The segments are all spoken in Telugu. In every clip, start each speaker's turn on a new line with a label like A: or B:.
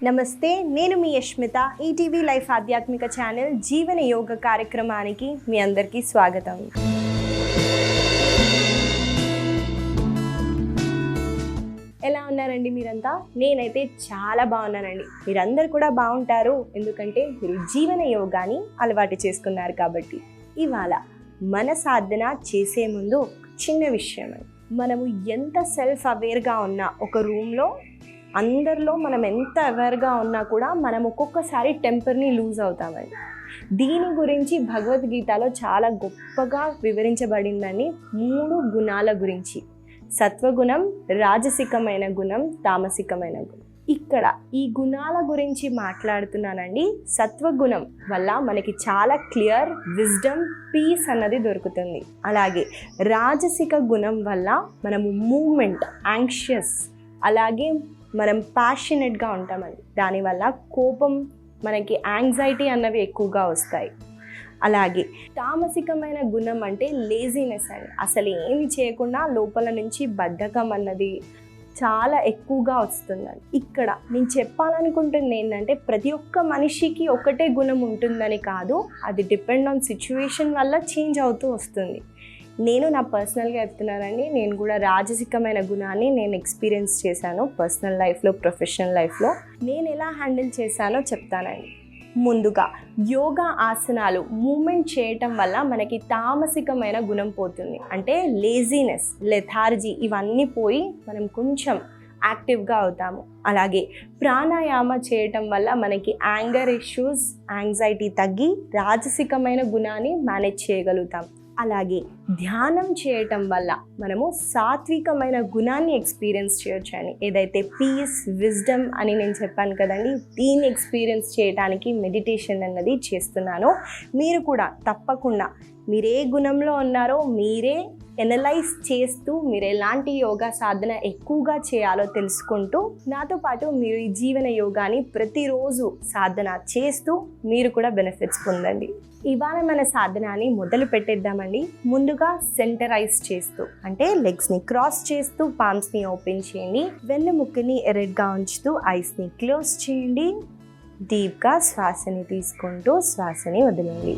A: నమస్తే, నేను మీ యష్మిత. ఈటీవీ లైఫ్ ఆధ్యాత్మిక ఛానల్ జీవన యోగ కార్యక్రమానికి మీ అందరికీ స్వాగతం. ఎలా ఉన్నారండి మీరంతా? నేనైతే చాలా బాగున్నానండి. మీరందరూ కూడా బాగుంటారు, ఎందుకంటే మీరు జీవన యోగాని అలవాటు చేసుకున్నారు కాబట్టి. ఇవాళ మన సాధన చేసే ముందు చిన్న విషయం, మనము ఎంత సెల్ఫ్ అవేర్గా ఉన్నా, ఒక రూమ్లో అందరిలో మనం ఎంత అవేర్గా ఉన్నా కూడా మనం ఒక్కొక్కసారి టెంపర్ని లూజ్ అవుతామండి. దీని గురించి భగవద్గీతలో చాలా గొప్పగా వివరించబడిందని 3 గుణాల గురించి: సత్వగుణం, రాజసికమైన గుణం, తామసికమైన గుణం. ఇక్కడ ఈ గుణాల గురించి మాట్లాడుతున్నానండి. సత్వగుణం వల్ల మనకి చాలా క్లియర్ విజ్డమ్, పీస్ అన్నది దొరుకుతుంది. అలాగే రాజసిక గుణం వల్ల మనము మూమెంట్, యాంగ్షియస్, అలాగే మనం ప్యాషనెట్గా ఉంటామండి. దానివల్ల కోపం, మనకి యాంగ్జైటీ అన్నవి ఎక్కువగా వస్తాయి. అలాగే తామసికమైన గుణం అంటే లేజినెస్ అండి. అసలు ఏమి చేయకుండా లోపల నుంచి బద్ధకం అన్నది చాలా ఎక్కువగా వస్తుందండి. ఇక్కడ నేను చెప్పాలనుకుంటుంది ఏంటంటే, ప్రతి ఒక్క మనిషికి ఒకటే గుణం ఉంటుందని కాదు, అది డిపెండ్ ఆన్ సిచ్యువేషన్ వల్ల చేంజ్ అవుతూ వస్తుంది. నేను నా పర్సనల్గా చెప్తున్నానండి, నేను కూడా రాజసికమైన గుణాన్ని నేను ఎక్స్పీరియన్స్ చేశాను పర్సనల్ లైఫ్లో, ప్రొఫెషనల్ లైఫ్లో. నేను ఎలా హ్యాండిల్ చేశానో చెప్తానండి. ముందుగా యోగా ఆసనాలు మూమెంట్ చేయటం వల్ల మనకి తామసికమైన గుణం పోతుంది. అంటే లేజినెస్, లెథార్జీ ఇవన్నీ పోయి మనం కొంచెం యాక్టివ్గా అవుతాము. అలాగే ప్రాణాయామ చేయటం వల్ల మనకి యాంగర్ ఇష్యూస్, యాంగ్జైటీ తగ్గి రాజసికమైన గుణాన్ని మేనేజ్ చేయగలుగుతాం. అలాగే ధ్యానం చేయటం వల్ల మనము సాత్వికమైన గుణాన్ని ఎక్స్పీరియన్స్ చేయొచ్చని, ఏదైతే పీస్, విజ్డమ్ అని నేను చెప్పాను కదండి, దీన్ని ఎక్స్పీరియన్స్ చేయడానికి మెడిటేషన్ అన్నది చేస్తున్నాను. మీరు కూడా తప్పకుండా మీరు ఏ గుణంలో ఉన్నారో మీరే ఎనలైజ్ చేస్తూ, మీరు ఎలాంటి యోగా సాధన ఎక్కువగా చేయాలో తెలుసుకుంటూ, నాతో పాటు మీరు ఈ జీవన యోగాని ప్రతిరోజు సాధన చేస్తూ మీరు కూడా బెనిఫిట్స్ పొందండి. ఇవాళ మన సాధనాన్ని మొదలు పెట్టేద్దామండి. ముందుగా సెంటరైజ్ చేస్తూ, అంటే లెగ్స్ని క్రాస్ చేస్తూ పామ్స్ని ఓపెన్ చేయండి. వెన్నుముక్కని ఎరెడ్గా ఉంచుతూ ఐస్ని క్లోజ్ చేయండి. డీప్గా శ్వాసని తీసుకుంటూ శ్వాసని వదలండి.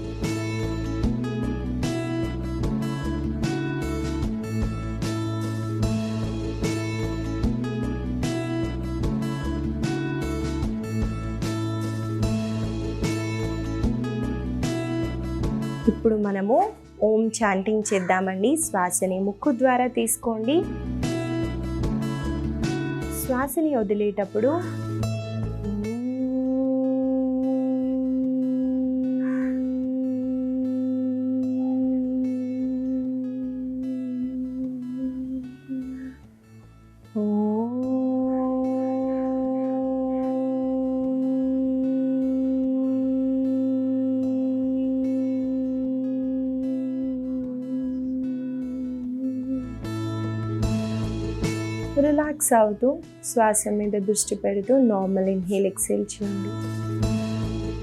A: ఇప్పుడు మనము ఓం చాంటింగ్ చేద్దామండి. శ్వాసని ముక్కు ద్వారా తీసుకోండి. శ్వాసని వదిలేటప్పుడు రిలాక్స్ అవుతూ శ్వాస మీద దృష్టి పెడుతూ నార్మల్ ఇన్హేల్, ఎక్సేల్ చేయండి.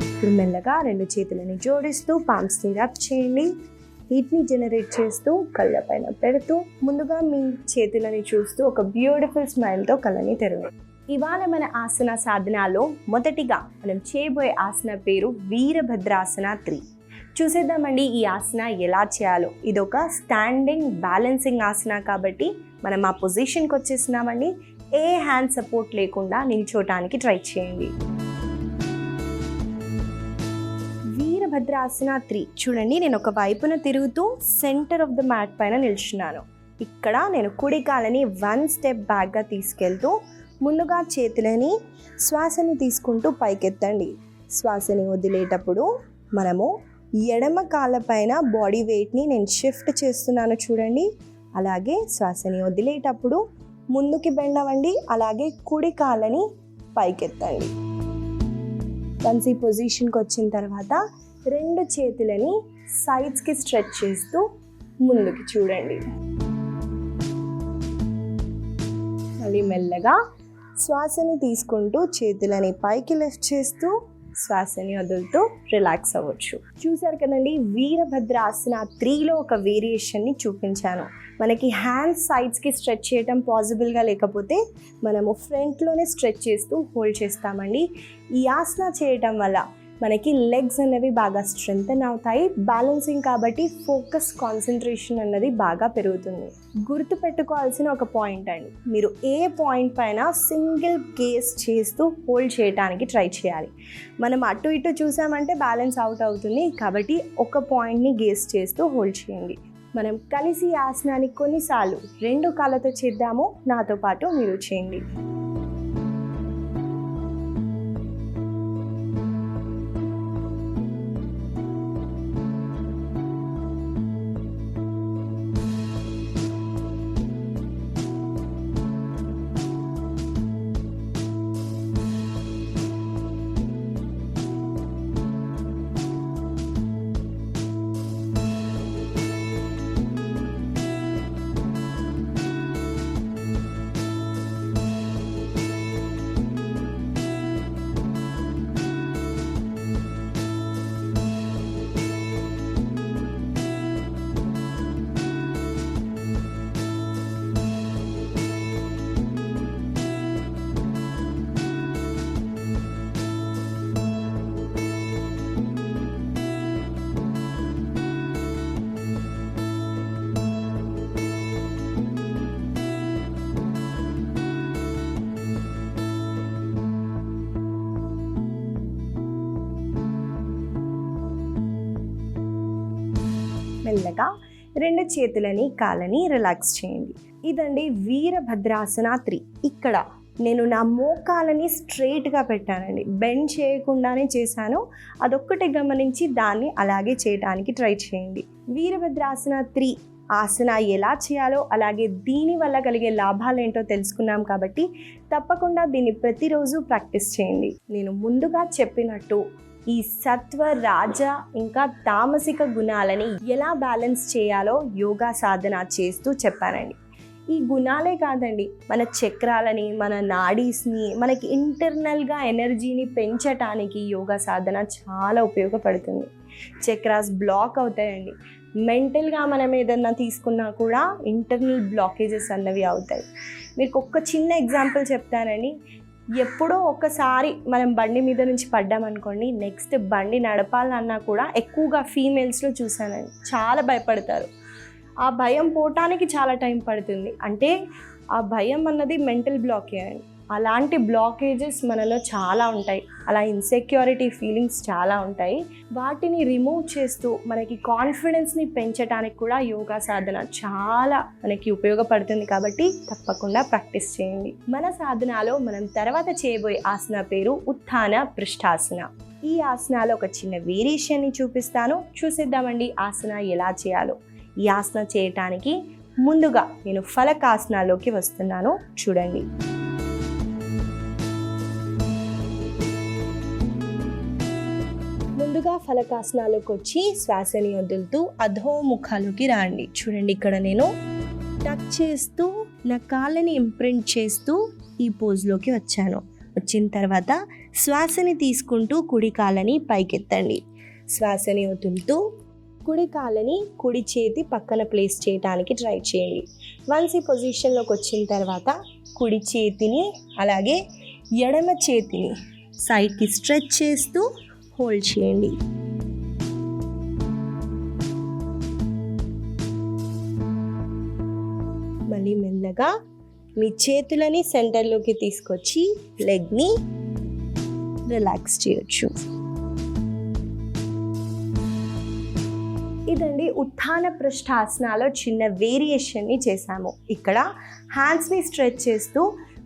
A: ఇప్పుడు మెల్లగా 2 చేతులని జోడిస్తూ పామ్స్ని రబ్ చేయండి. హీట్ని జనరేట్ చేస్తూ కళ్ళ పైన పెడుతూ, ముందుగా మీ చేతులని చూస్తూ ఒక బ్యూటిఫుల్ స్మైల్తో కళ్ళని తెరవండి. ఇవాళ మన ఆసన సాధనాలో మొదటిగా మనం చేయబోయే ఆసన పేరు వీరభద్రాసన 3. చూసేద్దామండి ఈ ఆసన ఎలా చేయాలో. ఇదొక స్టాండింగ్ బ్యాలెన్సింగ్ ఆసన కాబట్టి మనం ఆ పొజిషన్కి వచ్చేసినామండి. ఏ హ్యాండ్ సపోర్ట్ లేకుండా నిల్చోటానికి ట్రై చేయండి. వీరభద్రాసన 3 చూడండి, నేను ఒక వైపున తిరుగుతూ సెంటర్ ఆఫ్ ద మ్యాట్ పైన నిల్చున్నాను. ఇక్కడ నేను కుడి కాలని 1 స్టెప్ బ్యాక్గా తీసుకెళ్తూ, ముందుగా చేతులని శ్వాసని తీసుకుంటూ పైకెత్తండి. శ్వాసని వదిలేటప్పుడు మనము ఎడమ కాళ్ళ పైన బాడీ వెయిట్ని నేను షిఫ్ట్ చేస్తున్నాను చూడండి. అలాగే శ్వాసని వదిలేటప్పుడు ముందుకి బెండ్ అవ్వండి. అలాగే కుడి కాళ్ళని పైకెత్తండి. వన్స్ ఈ పొజిషన్కి వచ్చిన తర్వాత 2 చేతులని సైడ్స్కి స్ట్రెచ్ చేస్తూ ముందుకి చూడండి. మళ్ళీ మెల్లగా శ్వాసని తీసుకుంటూ చేతులని పైకి లిఫ్ట్ చేస్తూ శ్వాసని వదులుతూ రిలాక్స్ అవ్వచ్చు. చూసారు కదండి, వీరభద్రాసన 3లో ఒక వేరియేషన్ని చూపించాను. మనకి హ్యాండ్స్ సైడ్స్కి స్ట్రెచ్ చేయటం పాసిబుల్గా లేకపోతే మనము ఫ్రంట్లోనే స్ట్రెచ్ చేస్తూ హోల్డ్ చేస్తామండి. ఈ ఆసన చేయటం వల్ల మనకి లెగ్స్ అనేవి బాగా స్ట్రెంగ్తన్ అవుతాయి. బ్యాలెన్సింగ్ కాబట్టి ఫోకస్, కాన్సన్ట్రేషన్ అన్నది బాగా పెరుగుతుంది. గుర్తు పెట్టుకోవాల్సిన ఒక పాయింట్ అండి, మీరు ఏ పాయింట్ పైన సింగిల్ గేజ్ చేస్తూ హోల్డ్ చేయడానికి ట్రై చేయాలి. మనం అటు ఇటు చూసామంటే బ్యాలెన్స్ అవుట్ అవుతుంది. కాబట్టి ఒక పాయింట్ని గేజ్ చేస్తూ హోల్డ్ చేయండి. మనం కలిసి ఆసనాన్ని కొన్నిసార్లు 2 కాళ్ళతో చేద్దాము. నాతో పాటు మీరు చేయండి. మెల్లగా 2 చేతులని కాళ్ళని రిలాక్స్ చేయండి. ఇదండి వీరభద్రాసన 3. ఇక్కడ నేను నా మోకాలని స్ట్రైట్గా పెట్టానండి, బెండ్ చేయకుండానే చేశాను. అదొక్కటి గమనించి దాన్ని అలాగే చేయడానికి ట్రై చేయండి. వీరభద్రాసన 3 ఆసన ఎలా చేయాలో, అలాగే దీనివల్ల కలిగే లాభాలు ఏంటో తెలుసుకున్నాం కాబట్టి తప్పకుండా దీన్ని ప్రతిరోజు ప్రాక్టీస్ చేయండి. నేను ముందుగా చెప్పినట్టు ఈ సత్వ, రాజ ఇంకా తామసిక గుణాలని ఎలా బ్యాలెన్స్ చేయాలో యోగా సాధన చేస్తూ చెప్పానండి. ఈ గుణాలే కాదండి, మన చక్రాలని, మన నాడీస్ని, మనకి ఇంటర్నల్గా ఎనర్జీని పెంచటానికి యోగా సాధన చాలా ఉపయోగపడుతుంది. చక్రాస్ బ్లాక్ అవుతాయండి. మెంటల్గా మనం ఏదన్నా తీసుకున్నా కూడా ఇంటర్నల్ బ్లాకేజెస్ అన్నవి అవుతాయి. మీకు ఒక చిన్న ఎగ్జాంపుల్ చెప్తానండి. ఎప్పుడో ఒకసారి మనం బండి మీద నుంచి పడ్డామనుకోండి, నెక్స్ట్ బండి నడపాలన్నా కూడా ఎక్కువగా ఫీమేల్స్లో చూసానండి, చాలా భయపడతారు. ఆ భయం పోవటానికి చాలా టైం పడుతుంది. అంటే ఆ భయం అన్నది మెంటల్ బ్లాకే అండి. అలాంటి బ్లాకేజెస్ మనలో చాలా ఉంటాయి. అలా ఇన్సెక్యూరిటీ ఫీలింగ్స్ చాలా ఉంటాయి. వాటిని రిమూవ్ చేస్తూ మనకి కాన్ఫిడెన్స్ని పెంచడానికి కూడా యోగా సాధన చాలా మనకి ఉపయోగపడుతుంది. కాబట్టి తప్పకుండా ప్రాక్టీస్ చేయండి. మన సాధనలో మనం తర్వాత చేయబోయే ఆసన పేరు ఉత్థాన పృష్ఠాసన. ఈ ఆసనాలో ఒక చిన్న వేరియేషన్ని చూపిస్తాను, చూసేద్దామండి ఆసన ఎలా చేయాలో. ఈ ఆసన చేయటానికి ముందుగా నేను ఫలకాసనాలోకి వస్తున్నాను, చూడండి. ముందుగా ఫలకాసనాలోకి వచ్చి శ్వాసని వదులుతూ అధోముఖాలోకి రండి. చూడండి, ఇక్కడ నేను టచ్ చేస్తూ నా కాళ్ళని ఇంప్రింట్ చేస్తూ ఈ పోజ్లోకి వచ్చాను. వచ్చిన తర్వాత శ్వాసని తీసుకుంటూ కుడి కాళ్ళని పైకెత్తండి. శ్వాసని వదులుతూ కుడి కాళ్ళని కుడి చేతి పక్కన ప్లేస్ చేయడానికి ట్రై చేయండి. వన్స్ ఈ పొజిషన్లోకి వచ్చిన తర్వాత కుడి చేతిని అలాగే ఎడమ చేతిని సైడ్కి స్ట్రెచ్ చేస్తూ హోల్డ్ చేయండి. మళ్ళీ మెల్లగా మీ చేతులని సెంటర్లోకి తీసుకొచ్చి లెగ్ని రిలాక్స్ చేయొచ్చు. ఇదండి ఉత్థాన పృష్ఠాసనాలో చిన్న వేరియేషన్ని చేశాము. ఇక్కడ హ్యాండ్స్ని స్ట్రెచ్ చేస్తూ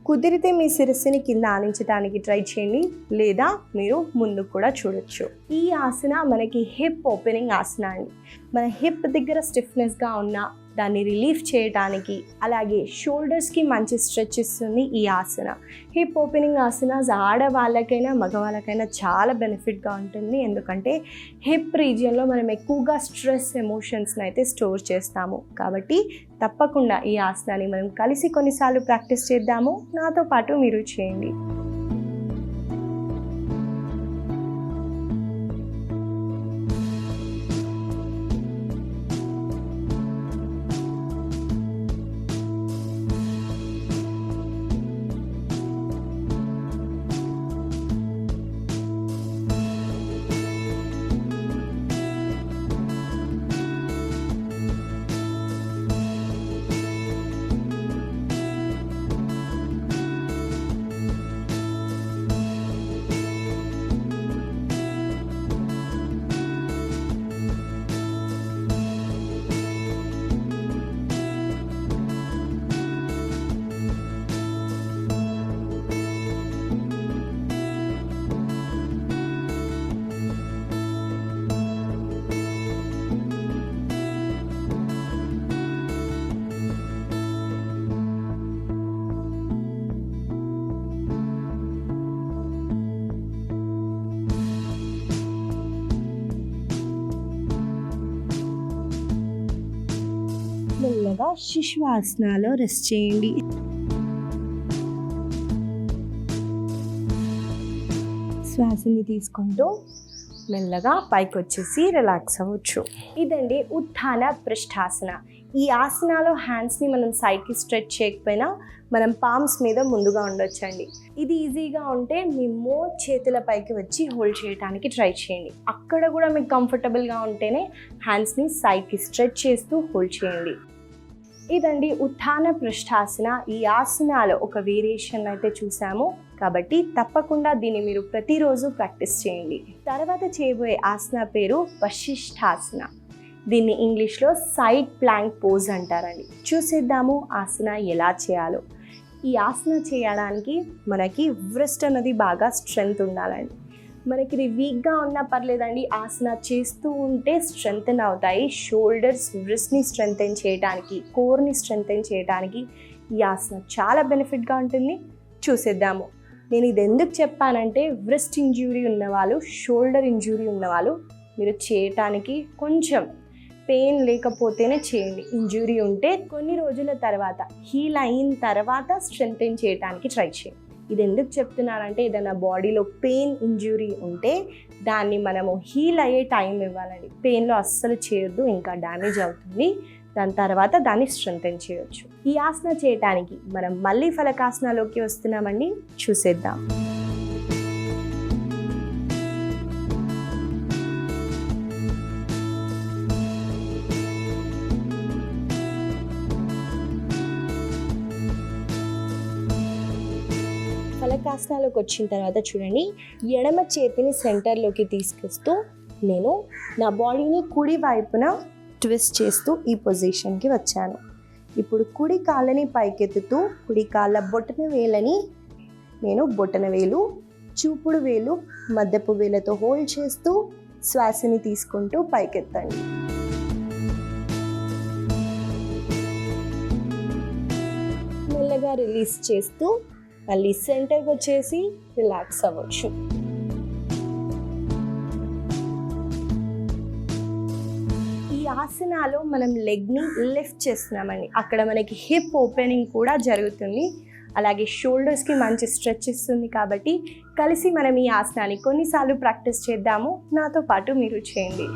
A: కుదిరితే మీ శిరస్సుని కింద ఆనించడానికి ట్రై చేయండి, లేదా మీరు ముందు కూడా చూడొచ్చు. ఈ ఆసన మనకి హిప్ ఓపెనింగ్ ఆసన అండి. మన హిప్ దగ్గర స్టిఫ్నెస్గా ఉన్న దాన్ని రిలీఫ్ చేయడానికి, అలాగే షోల్డర్స్కి మంచి స్ట్రెచ్ ఇస్తుంది ఈ ఆసన. హిప్ ఓపెనింగ్ ఆసనాస్ ఆడవాళ్ళకైనా మగవాళ్ళకైనా చాలా బెనిఫిట్గా ఉంటుంది. ఎందుకంటే హిప్ రీజియన్లో మనం ఎక్కువగా స్ట్రెస్, ఎమోషన్స్ని అయితే స్టోర్ చేస్తాము. కాబట్టి తప్పకుండా ఈ ఆసనాన్ని మనం కలిసి కొన్నిసార్లు ప్రాక్టీస్ చేద్దాము. నాతో పాటు మీరు చేయండి. మెల్లగా శిశువాసనాలో రెస్ట్ చేయండి. శ్వాసని తీసుకుంటూ మెల్లగా పైకి వచ్చేసి రిలాక్స్ అవ్వచ్చు. ఇదండి ఉత్థాన పృష్ఠాసన. ఈ ఆసనాలో హ్యాండ్స్ని మనం సైడ్కి స్ట్రెచ్ చేయకపోయినా మనం పామ్స్ మీద ముందుగా ఉండొచ్చండి. ఇది ఈజీగా ఉంటే మీ చేతుల పైకి వచ్చి హోల్డ్ చేయడానికి ట్రై చేయండి. అక్కడ కూడా మీకు కంఫర్టబుల్గా ఉంటేనే హ్యాండ్స్ని సైడ్కి స్ట్రెచ్ చేస్తూ హోల్డ్ చేయండి. ఇదండి ఉత్థాన పృష్ఠాసన. ఈ ఆసనాలో ఒక వేరియేషన్ అయితే చూసాము కాబట్టి తప్పకుండా దీన్ని మీరు ప్రతిరోజు ప్రాక్టీస్ చేయండి. తర్వాత చేయబోయే ఆసన పేరు వశిష్ఠాసన. దీన్ని ఇంగ్లీష్లో సైడ్ ప్లాంక్ పోజ్ అంటారండి. చూసేద్దాము ఆసన ఎలా చేయాలో. ఈ ఆసన చేయడానికి మనకి వ్రిస్ట్ అన్నది బాగా స్ట్రెంగ్త్ ఉండాలండి. మనకి ఇది వీక్గా ఉన్నా పర్లేదండి, ఆసన చేస్తూ ఉంటే స్ట్రెంగ్తెన్ అవుతాయి. షోల్డర్స్, వ్రిస్ట్ని స్ట్రెంగ్తెన్ చేయడానికి, కోర్ని స్ట్రెంగ్తెన్ చేయడానికి ఈ ఆసన చాలా బెనిఫిట్గా ఉంటుంది. చూసేద్దాము. నేను ఇది ఎందుకు చెప్పానంటే వ్రిస్ట్ ఇంజ్యూరీ ఉన్నవాళ్ళు, షోల్డర్ ఇంజ్యూరీ ఉన్నవాళ్ళు మీరు చేయటానికి కొంచెం పెయిన్ లేకపోతేనే చేయండి. ఇంజ్యూరీ ఉంటే కొన్ని రోజుల తర్వాత హీల్ అయిన తర్వాత స్ట్రెంగ్తెన్ చేయడానికి ట్రై చేయండి. ఇది ఎందుకు చెప్తున్నానంటే ఏదైనా బాడీలో పెయిన్ ఇంజ్యూరీ ఉంటే దాన్ని మనము హీల్ అయ్యే టైం ఇవ్వాలండి. పెయిన్లో అస్సలు చేయొద్దు, ఇంకా డ్యామేజ్ అవుతుంది. దాని తర్వాత దాన్ని స్ట్రెంగ్తెన్ చేయొచ్చు. ఈ ఆసన చేయడానికి మనం మళ్ళీ ఫలకాసనలోకి వస్తున్నామండి. చూసేద్దాం. ఫలకాసనాలోకి వచ్చిన తర్వాత చూడండి, ఎడమ చేతిని సెంటర్లోకి తీసుకొస్తూ నేను నా బాడీని కుడి వైపున ట్విస్ట్ చేస్తూ ఈ పొజిషన్కి వచ్చాను. ఇప్పుడు కుడి కాళ్ళని పైకెత్తుతూ కుడి కాళ్ళ బొటన వేలని నేను బొటన వేలు, చూపుడు వేలు, మధ్యపు వేలతో హోల్డ్ చేస్తూ శ్వాసని తీసుకుంటూ పైకెత్తండి. మెల్లగా రిలీజ్ చేస్తూ మళ్ళీ సెంటర్కి వచ్చేసి రిలాక్స్ అవ్వచ్చు. ఈ ఆసనాలో మనం లెగ్ని లిఫ్ట్ చేస్తున్నామండి. అక్కడ మనకి హిప్ ఓపెనింగ్ కూడా జరుగుతుంది, అలాగే షోల్డర్స్కి మంచి స్ట్రెచ్ ఇస్తుంది. కాబట్టి కలిసి మనం ఈ ఆసనాన్ని కొన్నిసార్లు ప్రాక్టీస్ చేద్దాము. నాతో పాటు మీరు చేయండి.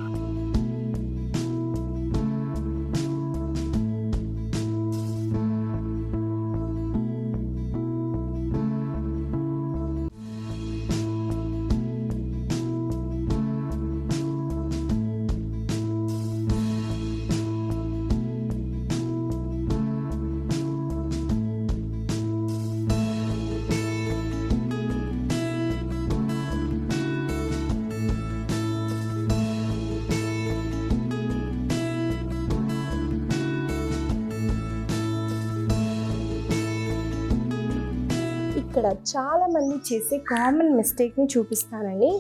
A: ఇక్కడ చాలామంది చేసే కామన్ మిస్టేక్ని చూపిస్తానండి.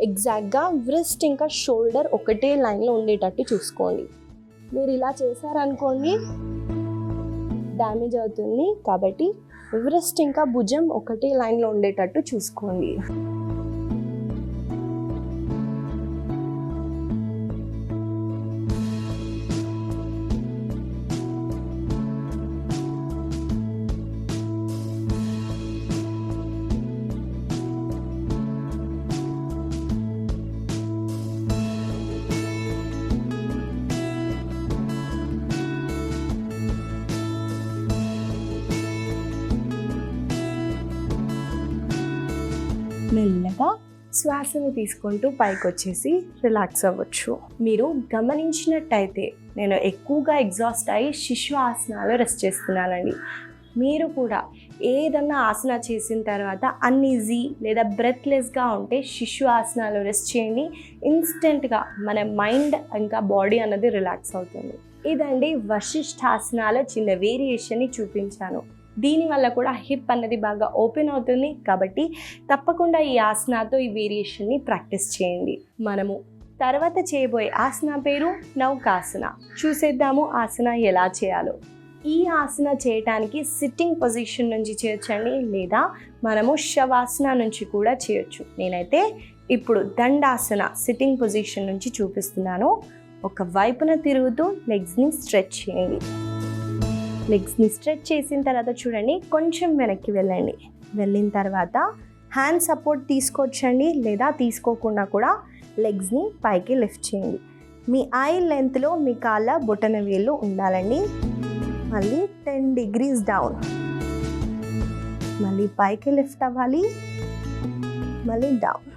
A: ఎగ్జాక్ట్గా వ్రిస్ట్ ఇంకా షోల్డర్ ఒకటే లైన్లో ఉండేటట్టు చూసుకోండి. మీరు ఇలా చేశారనుకోండి డ్యామేజ్ అవుతుంది. కాబట్టి వ్రిస్ట్ ఇంకా భుజం ఒకటే లైన్లో ఉండేటట్టు చూసుకోండి. మెల్లగా శ్వాసను తీసుకుంటూ పైకి వచ్చేసి రిలాక్స్ అవ్వచ్చు. మీరు గమనించినట్టయితే నేను ఎక్కువగా ఎగ్జాస్ట్ అయ్యి శిశు ఆసనాలు రెస్ట్ చేస్తున్నానండి. మీరు కూడా ఏదన్నా ఆసన చేసిన తర్వాత అన్ఈజీ లేదా బ్రెత్లెస్గా ఉంటే శిశు ఆసనాలు రెస్ట్ చేయండి. ఇన్స్టెంట్గా మన మైండ్ ఇంకా బాడీ అన్నది రిలాక్స్ అవుతుంది. ఇదండి వశిష్ఠాసనాల చిన్న వేరియేషన్ని చూపించాను. దీనివల్ల కూడా హిప్ అన్నది బాగా ఓపెన్ అవుతుంది. కాబట్టి తప్పకుండా ఈ ఆసనాతో ఈ వేరియేషన్ని ప్రాక్టీస్ చేయండి. మనము తర్వాత చేయబోయే ఆసన పేరు నౌకాసన. చూసేద్దాము ఆసన ఎలా చేయాలో. ఈ ఆసన చేయటానికి సిట్టింగ్ పొజిషన్ నుంచి చేయొచ్చండి, లేదా మనము శవాసన నుంచి కూడా చేయొచ్చు. నేనైతే ఇప్పుడు దండాసన సిట్టింగ్ పొజిషన్ నుంచి చూపిస్తున్నాను. ఒక వైపున తిరుగుతూ లెగ్స్ని స్ట్రెచ్ చేయండి. లెగ్స్ని స్ట్రెచ్ చేసిన తర్వాత చూడండి కొంచెం వెనక్కి వెళ్ళండి. వెళ్ళిన తర్వాత హ్యాండ్ సపోర్ట్ తీసుకోవచ్చండి, లేదా తీసుకోకుండా కూడా లెగ్స్ని పైకి లిఫ్ట్ చేయండి. మీ ఐ లెంత్లో మీ కాళ్ళ బొటన వేళ్ళు ఉండాలండి. మళ్ళీ 10 degrees డౌన్, మళ్ళీ పైకి లిఫ్ట్ అవ్వాలి, మళ్ళీ డౌన్.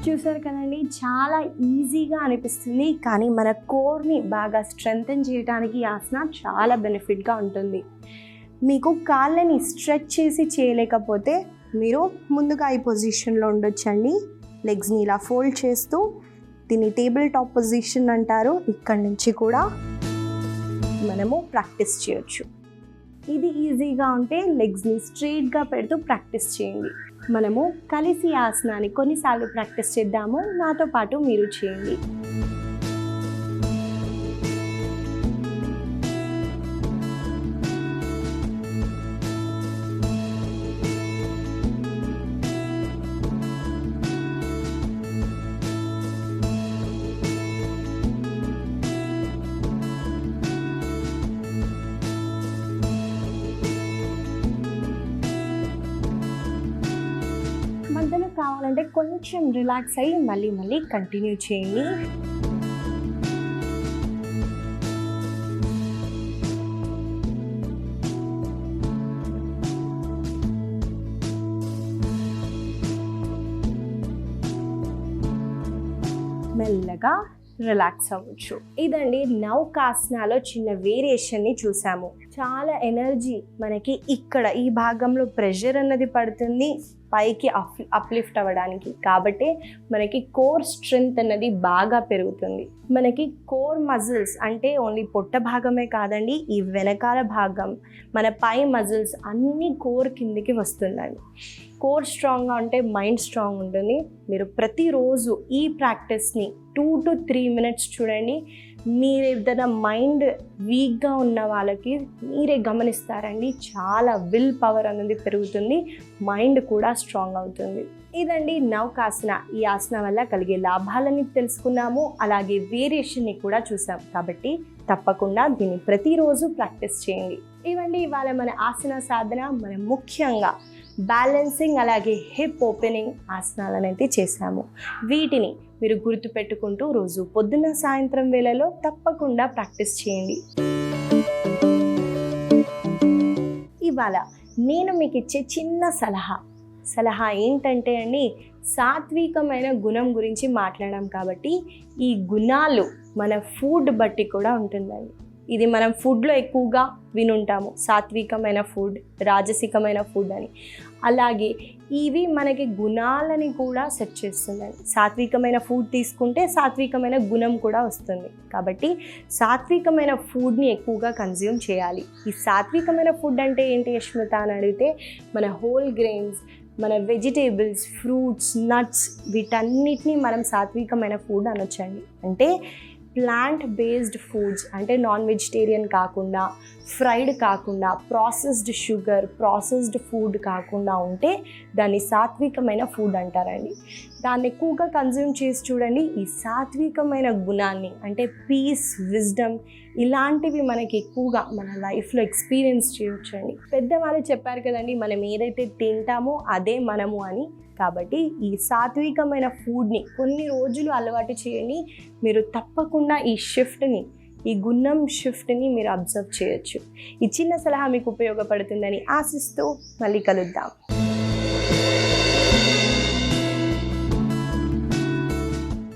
A: చూసారు కదండి, చాలా ఈజీగా అనిపిస్తుంది, కానీ మన కోర్ని బాగా స్ట్రెంగ్తెన్ చేయడానికి ఈ ఆసన చాలా బెనిఫిట్గా ఉంటుంది. మీకు కాళ్ళని స్ట్రెచ్ చేసి చేయలేకపోతే మీరు ముందుగా ఈ పొజిషన్లో ఉండొచ్చండి. లెగ్స్ని ఇలా ఫోల్డ్ చేస్తూ, దీన్ని టేబుల్ టాప్ పొజిషన్ అంటారు. ఇక్కడి నుంచి కూడా మనము ప్రాక్టీస్ చేయొచ్చు. ఇది ఈజీగా ఉంటే లెగ్స్ని స్ట్రెయిట్గా పెడుతూ ప్రాక్టీస్ చేయండి. మనము కలిసి ఆసనాన్ని కొన్నిసార్లు ప్రాక్టీస్ చేద్దాము, నాతో పాటు మీరు చేయండి. మధ్యలో కావాలంటే కొంచెం రిలాక్స్ అయ్యి మళ్ళీ కంటిన్యూ చేయండి. మెల్లగా రిలాక్స్ అవ్వచ్చు. ఇదండి నౌకాసనాలో చిన్న వేరియేషన్ని చూసాము. చాలా ఎనర్జీ మనకి ఇక్కడ ఈ భాగంలో ప్రెషర్ అన్నది పడుతుంది పైకి అప్లిఫ్ట్ అవ్వడానికి. కాబట్టి మనకి కోర్ స్ట్రెంగ్త్ అన్నది బాగా పెరుగుతుంది. మనకి కోర్ మజిల్స్ అంటే ఓన్లీ పొట్ట భాగమే కాదండి, ఈ వెనకాల భాగం మన పై మజిల్స్ అన్నీ కోర్ కిందికి వస్తుందండి. కోర్ స్ట్రాంగ్గా ఉంటే మైండ్ స్ట్రాంగ్ ఉంటుంది. మీరు ప్రతిరోజు ఈ ప్రాక్టీస్ని 2 to 3 minutes చూడండి. మీరు ఏదైనా మైండ్ వీక్గా ఉన్న వాళ్ళకి మీరే గమనిస్తారండి, చాలా విల్ పవర్ అనేది పెరుగుతుంది, మైండ్ కూడా స్ట్రాంగ్ అవుతుంది. ఇదండి నౌకాసన. ఈ ఆసన వల్ల కలిగే లాభాలని తెలుసుకున్నాము, అలాగే వేరియేషన్ని కూడా చూసాం. కాబట్టి తప్పకుండా దీన్ని ప్రతిరోజు ప్రాక్టీస్ చేయండి. ఇవండి ఇవాళ మన ఆసన సాధన. మనం ముఖ్యంగా బ్యాలెన్సింగ్ అలాగే హిప్ ఓపెనింగ్ ఆసనాలను అయితే చేశాము. వీటిని మీరు గుర్తుపెట్టుకుంటూ రోజు పొద్దున్న సాయంత్రం వేళలో తప్పకుండా ప్రాక్టీస్ చేయండి. ఇవాళ నేను మీకు ఇచ్చే చిన్న సలహా ఏంటంటే అండి, సాత్వికమైన గుణం గురించి మాట్లాడాం కాబట్టి ఈ గుణాలు మన ఫుడ్ బట్టి కూడా ఉంటుందండి. ఇది మనం ఫుడ్లో ఎక్కువగా వినుంటాము, సాత్వికమైన ఫుడ్, రాజసికమైన ఫుడ్ అని. అలాగే ఇవి మనకి గుణాలని కూడా సెట్ చేస్తుందండి. సాత్వికమైన ఫుడ్ తీసుకుంటే సాత్వికమైన గుణం కూడా వస్తుంది. కాబట్టి సాత్వికమైన ఫుడ్ని ఎక్కువగా కన్జ్యూమ్ చేయాలి. ఈ సాత్వికమైన ఫుడ్ అంటే ఏంటి యష్మిత అని అడిగితే, మన హోల్ గ్రెయిన్స్, మన వెజిటేబుల్స్, ఫ్రూట్స్, నట్స్, వీటన్నిటిని మనం సాత్వికమైన ఫుడ్ అనొచ్చండి. అంటే ప్లాంట్ బేస్డ్ ఫుడ్స్, అంటే నాన్ వెజిటేరియన్ కాకుండా, ఫ్రైడ్ కాకుండా, ప్రాసెస్డ్ షుగర్, ప్రాసెస్డ్ ఫుడ్ కాకుండా ఉంటే దాన్ని సాత్వికమైన ఫుడ్ అంటారండి. దాన్ని ఎక్కువగా కన్జ్యూమ్ చేసి చూడండి. ఈ సాత్వికమైన గుణాన్ని అంటే పీస్, విజ్డమ్, ఇలాంటివి మనకి ఎక్కువగా మన లైఫ్లో ఎక్స్పీరియన్స్ చేయొచ్చండి. పెద్దవాళ్ళు చెప్పారు కదండి, మనం ఏదైతే తింటామో అదే మనము అని. కాబట్టి ఈ సాత్వికమైన ఫుడ్ని కొన్ని రోజులు అలవాటు చేయండి. మీరు తప్పకుండా ఈ గుణం షిఫ్ట్ని మీరు అబ్జర్వ్ చేయొచ్చు. ఈ చిన్న సలహా మీకు ఉపయోగపడుతుందని ఆశిస్తూ మళ్ళీ కలుద్దాం.